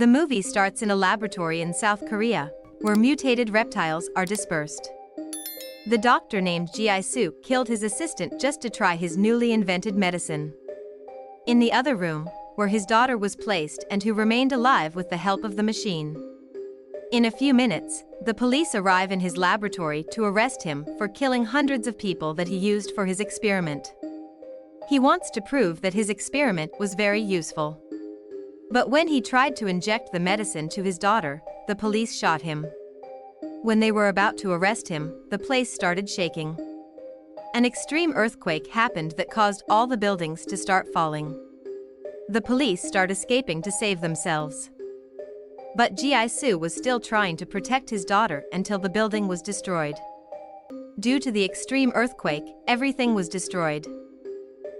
The movie starts in a laboratory in South Korea, where mutated reptiles are dispersed. The doctor named Ji-soo killed his assistant just to try his newly invented medicine. In the other room, where his daughter was placed and who remained alive with the help of the machine. In a few minutes, the police arrive in his laboratory to arrest him for killing hundreds of people that he used for his experiment. He wants to prove that his experiment was very useful. But when he tried to inject the medicine to his daughter, the police shot him. When they were about to arrest him, the place started shaking. An extreme earthquake happened that caused all the buildings to start falling. The police start escaping to save themselves. But Ji-soo was still trying to protect his daughter until the building was destroyed. Due to the extreme earthquake, everything was destroyed.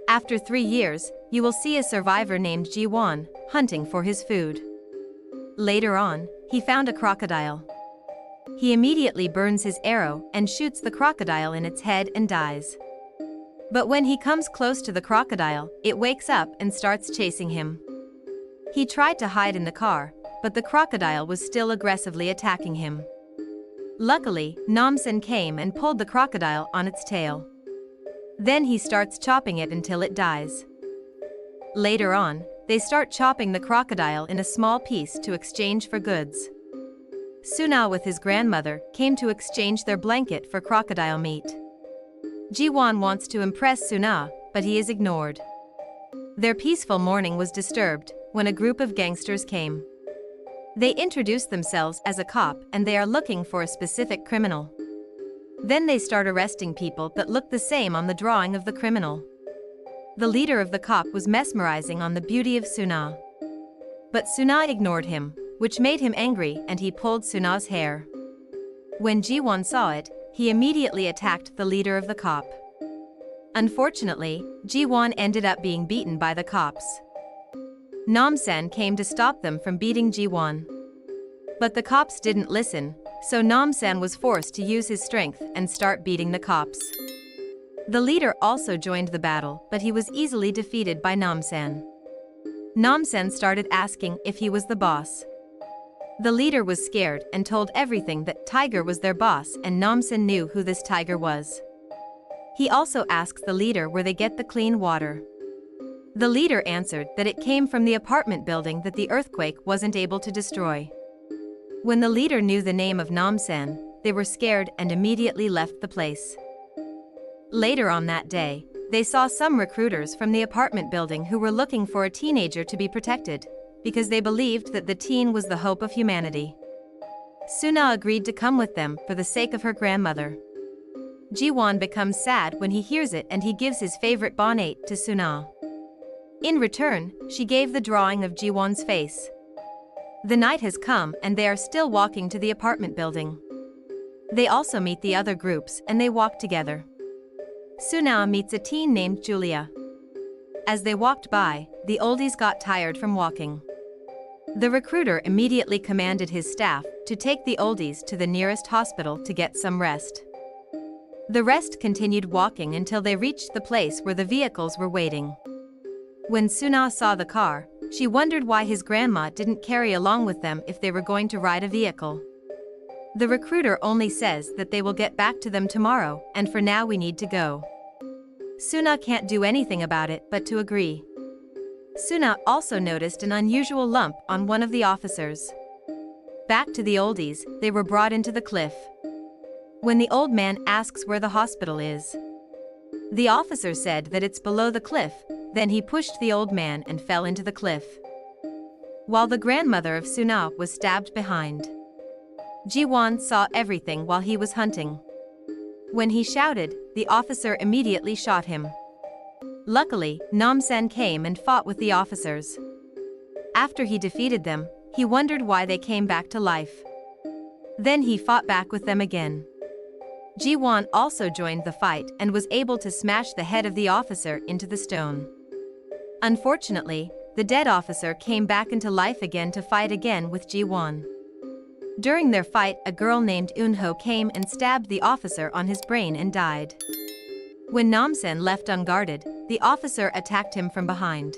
After 3 years, you will see a survivor named Ji-won, hunting for his food. Later on, he found a crocodile. He immediately burns his arrow and shoots the crocodile in its head and dies. But when he comes close to the crocodile, it wakes up and starts chasing him. He tried to hide in the car, but the crocodile was still aggressively attacking him. Luckily, Namsen came and pulled the crocodile on its tail. Then he starts chopping it until it dies. Later on, they start chopping the crocodile in a small piece to exchange for goods. Suna with his grandmother came to exchange their blanket for crocodile meat. Ji-won wants to impress Suna, but he is ignored. Their peaceful morning was disturbed when a group of gangsters came. They introduce themselves as a cop and they are looking for a specific criminal. Then they start arresting people that look the same on the drawing of the criminal. The leader of the cop was mesmerizing on the beauty of Suna. But Suna ignored him, which made him angry and he pulled Suna's hair. When Ji-won saw it, he immediately attacked the leader of the cop. Unfortunately, Ji-won ended up being beaten by the cops. Namsen came to stop them from beating Ji-won. But the cops didn't listen, so Namsen was forced to use his strength and start beating the cops. The leader also joined the battle, but he was easily defeated by Namsen. Namsen started asking if he was the boss. The leader was scared and told everything that Tiger was their boss and Namsen knew who this Tiger was. He also asks the leader where they get the clean water. The leader answered that it came from the apartment building that the earthquake wasn't able to destroy. When the leader knew the name of Namsen, they were scared and immediately left the place. Later on that day, they saw some recruiters from the apartment building who were looking for a teenager to be protected, because they believed that the teen was the hope of humanity. Suna agreed to come with them for the sake of her grandmother. Ji-won becomes sad when he hears it and he gives his favorite bonnet to Suna. In return, she gave the drawing of Ji-won's face. The night has come and they are still walking to the apartment building. They also meet the other groups and they walk together. Suna meets a teen named Julia. As they walked by, the oldies got tired from walking. The recruiter immediately commanded his staff to take the oldies to the nearest hospital to get some rest. The rest continued walking until they reached the place where the vehicles were waiting. When Suna saw the car, she wondered why his grandma didn't carry along with them if they were going to ride a vehicle. The recruiter only says that they will get back to them tomorrow, and for now we need to go. Suna can't do anything about it but to agree. Suna also noticed an unusual lump on one of the officers. Back to the oldies, they were brought into the cliff. When the old man asks where the hospital is, the officer said that it's below the cliff, then he pushed the old man and fell into the cliff. While the grandmother of Suna was stabbed behind. Ji-won saw everything while he was hunting. When he shouted, the officer immediately shot him. Luckily, Namsen came and fought with the officers. After he defeated them, he wondered why they came back to life. Then he fought back with them again. Ji-won also joined the fight and was able to smash the head of the officer into the stone. Unfortunately, the dead officer came back into life again to fight again with Ji-won. During their fight, a girl named Lee Eun-ho came and stabbed the officer on his brain and died. When Namsen left unguarded, the officer attacked him from behind.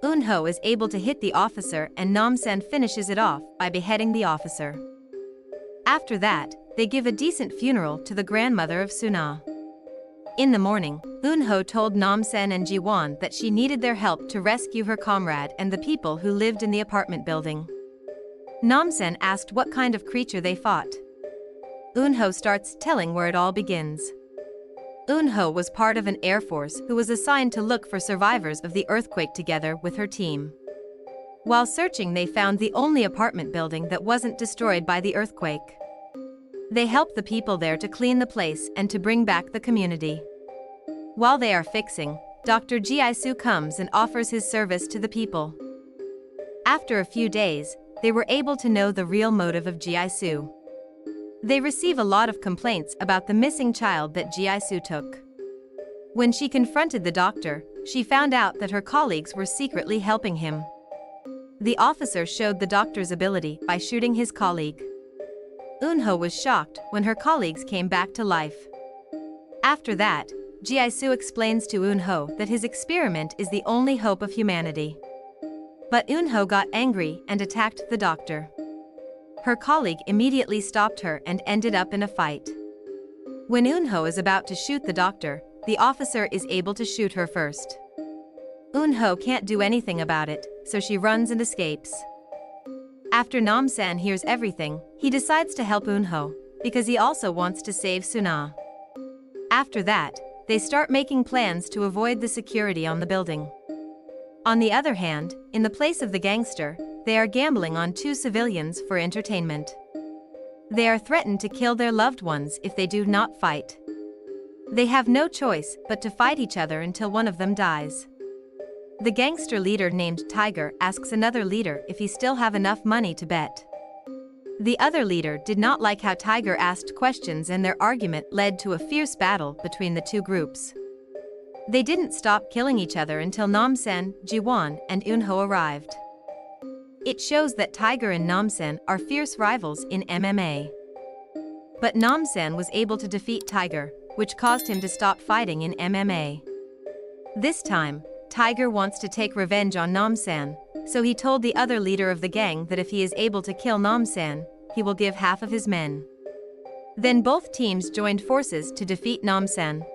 Eun-ho is able to hit the officer and Nam-sen finishes it off by beheading the officer. After that, they give a decent funeral to the grandmother of Suna. In the morning, Eun-ho told Nam-sen and Ji-wan that she needed their help to rescue her comrade and the people who lived in the apartment building. Nam-sen asked what kind of creature they fought. Eun-ho starts telling where it all begins. Eun-ho was part of an air force who was assigned to look for survivors of the earthquake together with her team. While searching, they found the only apartment building that wasn't destroyed by the earthquake. They helped the people there to clean the place and to bring back the community. While they are fixing, Dr. Ji-soo comes and offers his service to the people. After a few days, they were able to know the real motive of Ji-soo. They receive a lot of complaints about the missing child that Ji-soo took. When she confronted the doctor, she found out that her colleagues were secretly helping him. The officer showed the doctor's ability by shooting his colleague. Eun-ho was shocked when her colleagues came back to life. After that, Ji-soo explains to Eun-ho that his experiment is the only hope of humanity. But Eun-ho got angry and attacked the doctor. Her colleague immediately stopped her and ended up in a fight. When Eun-ho is about to shoot the doctor, the officer is able to shoot her first. Eun-ho can't do anything about it, so she runs and escapes. After Nam-san hears everything, he decides to help Eun-ho, because he also wants to save Suna. After that, they start making plans to avoid the security on the building. On the other hand, in the place of the gangster, they are gambling on two civilians for entertainment. They are threatened to kill their loved ones if they do not fight. They have no choice but to fight each other until one of them dies. The gangster leader named Tiger asks another leader if he still have enough money to bet. The other leader did not like how Tiger asked questions, and their argument led to a fierce battle between the two groups. They didn't stop killing each other until Nam-sen, Ji-wan, and Eun-ho arrived. It shows that Tiger and Nam-sen are fierce rivals in MMA. But Nam-sen was able to defeat Tiger, which caused him to stop fighting in MMA. This time, Tiger wants to take revenge on Nam-san, so he told the other leader of the gang that if he is able to kill Nam-san, he will give half of his men. Then both teams joined forces to defeat Nam-san.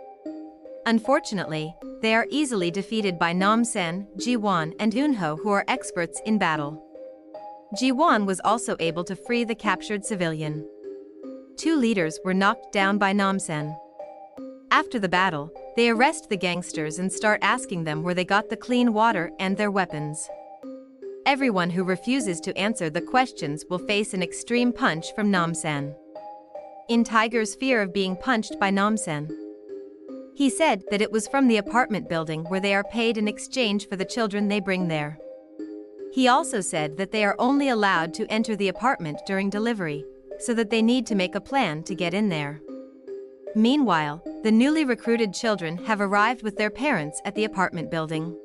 Unfortunately, they are easily defeated by Nam-san, Ji-wan, and Eun-ho, who are experts in battle. Ji-wan was also able to free the captured civilian. Two leaders were knocked down by Nam-san. After the battle, they arrest the gangsters and start asking them where they got the clean water and their weapons. Everyone who refuses to answer the questions will face an extreme punch from Nam-san. In Tiger's fear of being punched by Nam-san, he said that it was from the apartment building where they are paid in exchange for the children they bring there. He also said that they are only allowed to enter the apartment during delivery, so that they need to make a plan to get in there. Meanwhile, the newly recruited children have arrived with their parents at the apartment building.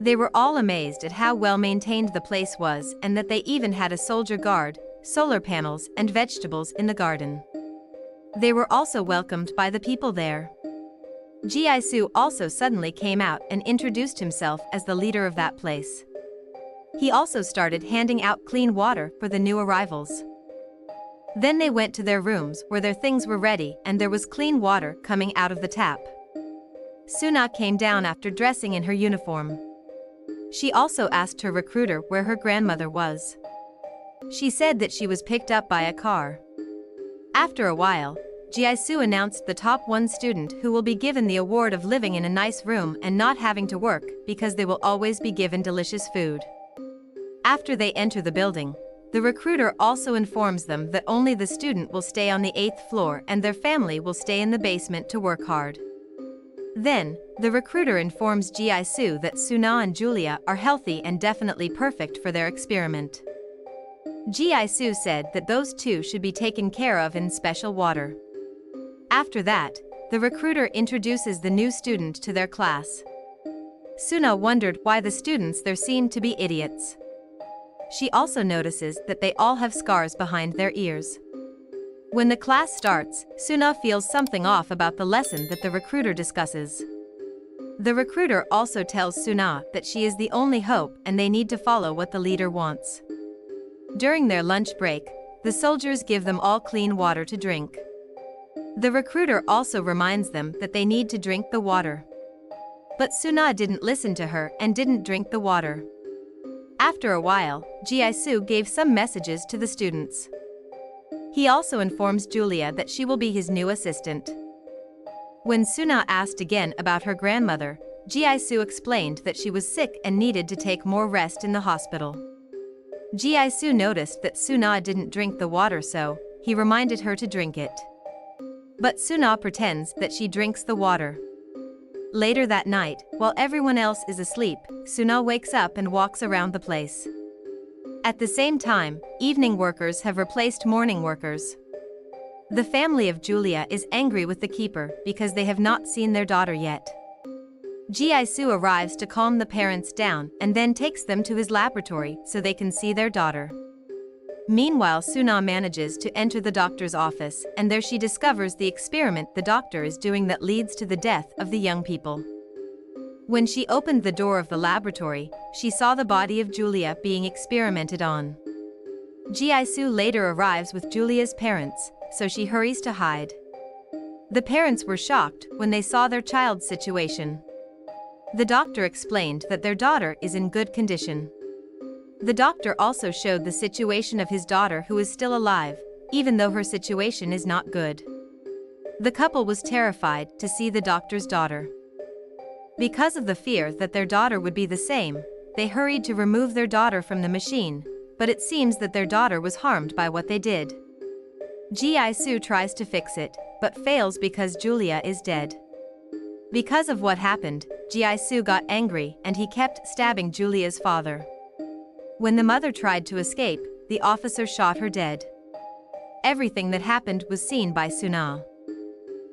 They were all amazed at how well maintained the place was, and that they even had a soldier guard, solar panels, and vegetables in the garden. They were also welcomed by the people there. Ji-soo also suddenly came out and introduced himself as the leader of that place. He also started handing out clean water for the new arrivals. Then they went to their rooms where their things were ready and there was clean water coming out of the tap. Suna came down after dressing in her uniform. She also asked her recruiter where her grandmother was. She said that she was picked up by a car. After a while, Ji-soo announced the top one student who will be given the award of living in a nice room and not having to work because they will always be given delicious food. After they enter the building, the recruiter also informs them that only the student will stay on the 8th floor and their family will stay in the basement to work hard. Then, the recruiter informs Ji-soo that Suna and Julia are healthy and definitely perfect for their experiment. Ji-soo said that those two should be taken care of in special water. After that, the recruiter introduces the new student to their class. Suna wondered why the students there seemed to be idiots. She also notices that they all have scars behind their ears. When the class starts, Suna feels something off about the lesson that the recruiter discusses. The recruiter also tells Suna that she is the only hope and they need to follow what the leader wants. During their lunch break, the soldiers give them all clean water to drink. The recruiter also reminds them that they need to drink the water. But Suna didn't listen to her and didn't drink the water. After a while, Ji-soo gave some messages to the students. He also informs Julia that she will be his new assistant. When Suna asked again about her grandmother, Ji-soo explained that she was sick and needed to take more rest in the hospital. Ji-soo noticed that Suna didn't drink the water, so he reminded her to drink it. But Suna pretends that she drinks the water. Later that night, while everyone else is asleep, Suna wakes up and walks around the place. At the same time, evening workers have replaced morning workers. The family of Julia is angry with the keeper because they have not seen their daughter yet. Ji-soo arrives to calm the parents down and then takes them to his laboratory so they can see their daughter. Meanwhile, Suna manages to enter the doctor's office, and there she discovers the experiment the doctor is doing that leads to the death of the young people. When she opened the door of the laboratory, she saw the body of Julia being experimented on. Ji-soo later arrives with Julia's parents, so she hurries to hide. The parents were shocked when they saw their child's situation. The doctor explained that their daughter is in good condition. The doctor also showed the situation of his daughter, who is still alive, even though her situation is not good. The couple was terrified to see the doctor's daughter. Because of the fear that their daughter would be the same, they hurried to remove their daughter from the machine, but it seems that their daughter was harmed by what they did. Ji-soo tries to fix it, but fails because Julia is dead. Because of what happened, Ji-soo got angry and he kept stabbing Julia's father. When the mother tried to escape, the officer shot her dead. Everything that happened was seen by Suna.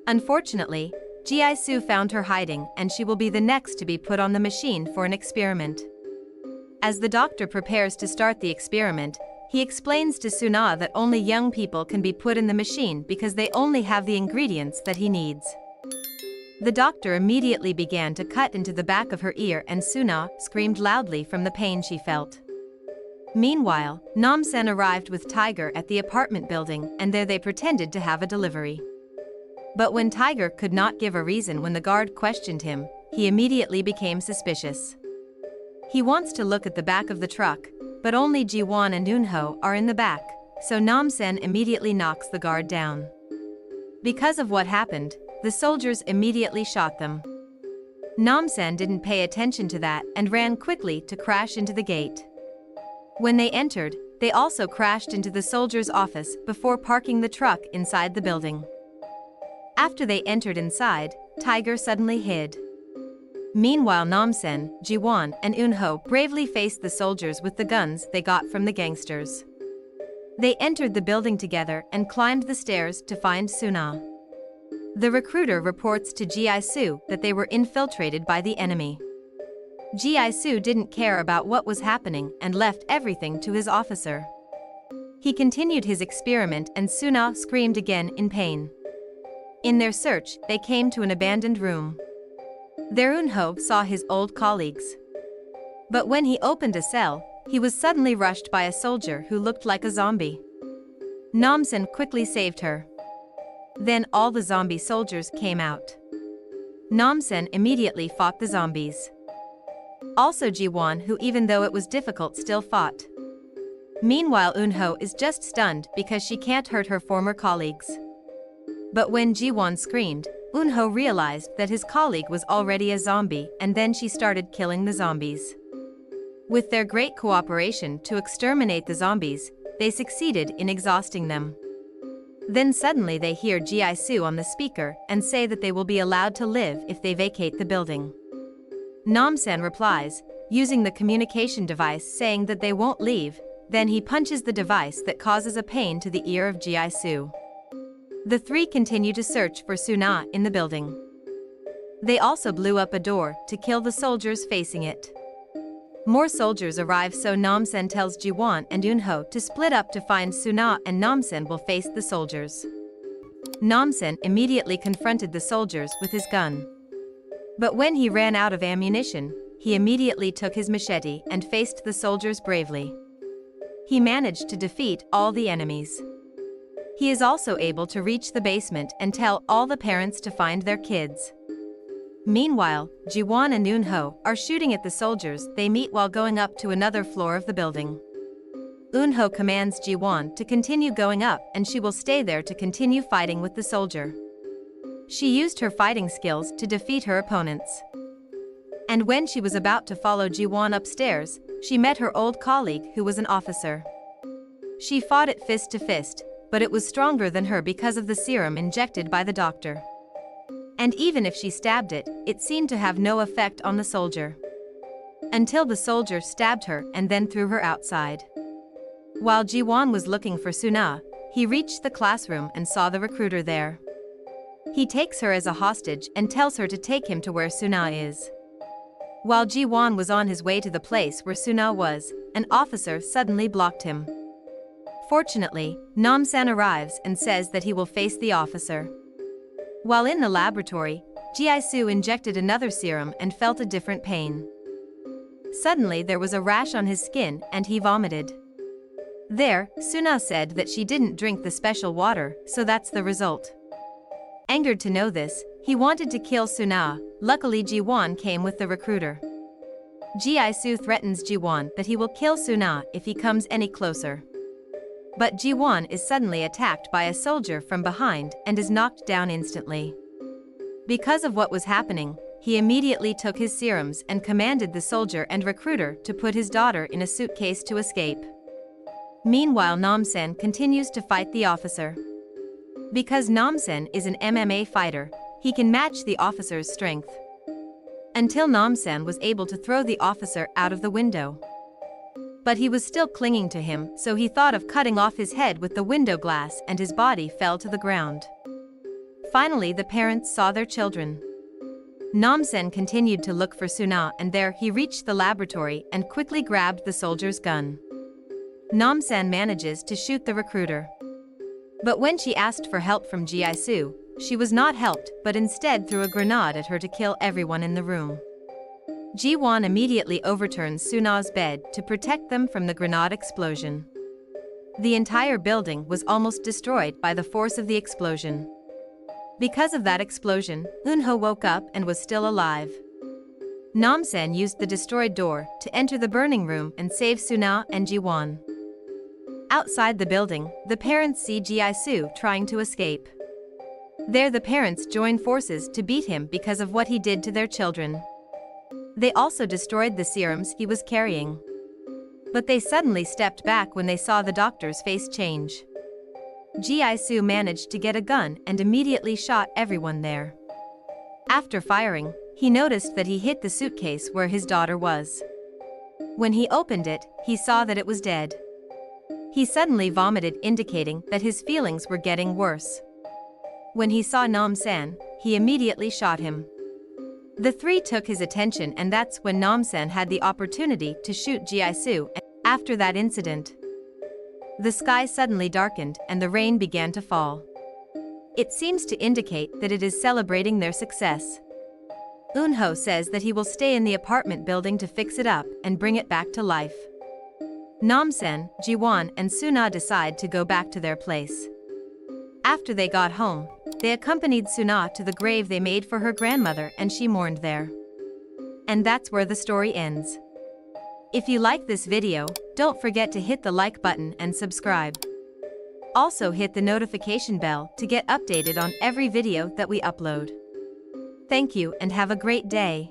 Unfortunately, Ji-soo found her hiding and she will be the next to be put on the machine for an experiment. As the doctor prepares to start the experiment, he explains to Suna that only young people can be put in the machine because they only have the ingredients that he needs. The doctor immediately began to cut into the back of her ear and Suna screamed loudly from the pain she felt. Meanwhile, Nam-sen arrived with Tiger at the apartment building and there they pretended to have a delivery. But when Tiger could not give a reason when the guard questioned him, he immediately became suspicious. He wants to look at the back of the truck, but only Ji-wan and Eun-ho are in the back, so Nam-sen immediately knocks the guard down. Because of what happened, the soldiers immediately shot them. Nam-sen didn't pay attention to that and ran quickly to crash into the gate. When they entered, they also crashed into the soldiers' office before parking the truck inside the building. After they entered inside, Tiger suddenly hid. Meanwhile, Nam-sen, Ji-wan, and Eun-ho bravely faced the soldiers with the guns they got from the gangsters. They entered the building together and climbed the stairs to find Suna. The recruiter reports to Ji-soo that they were infiltrated by the enemy. Ji-soo didn't care about what was happening and left everything to his officer. He continued his experiment and Suna screamed again in pain. In their search, they came to an abandoned room. There Eun-ho saw his old colleagues. But when he opened a cell, he was suddenly rushed by a soldier who looked like a zombie. Nam-sen quickly saved her. Then all the zombie soldiers came out. Nam-sen immediately fought the zombies. Also Ji-wan, who even though it was difficult still fought. Meanwhile Eun-ho is just stunned because she can't hurt her former colleagues. But when Ji-wan screamed, Eun-ho realized that his colleague was already a zombie and then she started killing the zombies. With their great cooperation to exterminate the zombies, they succeeded in exhausting them. Then suddenly they hear Ji-soo on the speaker and say that they will be allowed to live if they vacate the building. Nam-sen replies, using the communication device saying that they won't leave, then he punches the device that causes a pain to the ear of Ji-soo. The three continue to search for Suna in the building. They also blew up a door to kill the soldiers facing it. More soldiers arrive, so Nam-sen tells Ji-wan and Eun-ho to split up to find Suna and Nam-sen will face the soldiers. Nam-sen immediately confronted the soldiers with his gun. But when he ran out of ammunition, he immediately took his machete and faced the soldiers bravely. He managed to defeat all the enemies. He is also able to reach the basement and tell all the parents to find their kids. Meanwhile, Ji-wan and Eun-ho are shooting at the soldiers they meet while going up to another floor of the building. Eun-ho commands Ji-wan to continue going up and she will stay there to continue fighting with the soldier. She used her fighting skills to defeat her opponents. And when she was about to follow Ji-wan upstairs, she met her old colleague who was an officer. She fought it fist to fist, but it was stronger than her because of the serum injected by the doctor. And even if she stabbed it, it seemed to have no effect on the soldier. Until the soldier stabbed her and then threw her outside. While Ji-wan was looking for Suna, he reached the classroom and saw the recruiter there. He takes her as a hostage and tells her to take him to where Suna is. While Ji-wan was on his way to the place where Suna was, an officer suddenly blocked him. Fortunately, Nam-san arrives and says that he will face the officer. While in the laboratory, Ji-soo injected another serum and felt a different pain. Suddenly there was a rash on his skin and he vomited. There, Suna said that she didn't drink the special water, so that's the result. Angered to know this, he wanted to kill Suna. Luckily Ji-wan came with the recruiter. Ji-soo threatens Ji-wan that he will kill Suna if he comes any closer. But Ji-wan is suddenly attacked by a soldier from behind and is knocked down instantly. Because of what was happening, he immediately took his serums and commanded the soldier and recruiter to put his daughter in a suitcase to escape. Meanwhile Nam-sen continues to fight the officer. Because Nam-sen is an MMA fighter, he can match the officer's strength. Until Nam-sen was able to throw the officer out of the window. But he was still clinging to him, so he thought of cutting off his head with the window glass and his body fell to the ground. Finally the parents saw their children. Nam-sen continued to look for Suna and there he reached the laboratory and quickly grabbed the soldier's gun. Nam-sen manages to shoot the recruiter. But when she asked for help from Ji-soo, she was not helped but instead threw a grenade at her to kill everyone in the room. Ji-wan immediately overturns Suna's bed to protect them from the grenade explosion. The entire building was almost destroyed by the force of the explosion. Because of that explosion, Eun-ho woke up and was still alive. Nam-sen used the destroyed door to enter the burning room and save Suna and Ji-wan. Outside the building, the parents see Ji-soo trying to escape. There the parents join forces to beat him because of what he did to their children. They also destroyed the serums he was carrying. But they suddenly stepped back when they saw the doctor's face change. Ji-soo managed to get a gun and immediately shot everyone there. After firing, he noticed that he hit the suitcase where his daughter was. When he opened it, he saw that it was dead. He suddenly vomited, indicating that his feelings were getting worse. When he saw Nam-san, he immediately shot him. The three took his attention and that's when Nam-san had the opportunity to shoot Ji-soo. After that incident, the sky suddenly darkened and the rain began to fall. It seems to indicate that it is celebrating their success. Eun-ho says that he will stay in the apartment building to fix it up and bring it back to life. Nam-sen, Ji-wan and Suna decide to go back to their place. After they got home, they accompanied Suna to the grave they made for her grandmother and she mourned there. And that's where the story ends. If you like this video, don't forget to hit the like button and subscribe. Also hit the notification bell to get updated on every video that we upload. Thank you and have a great day.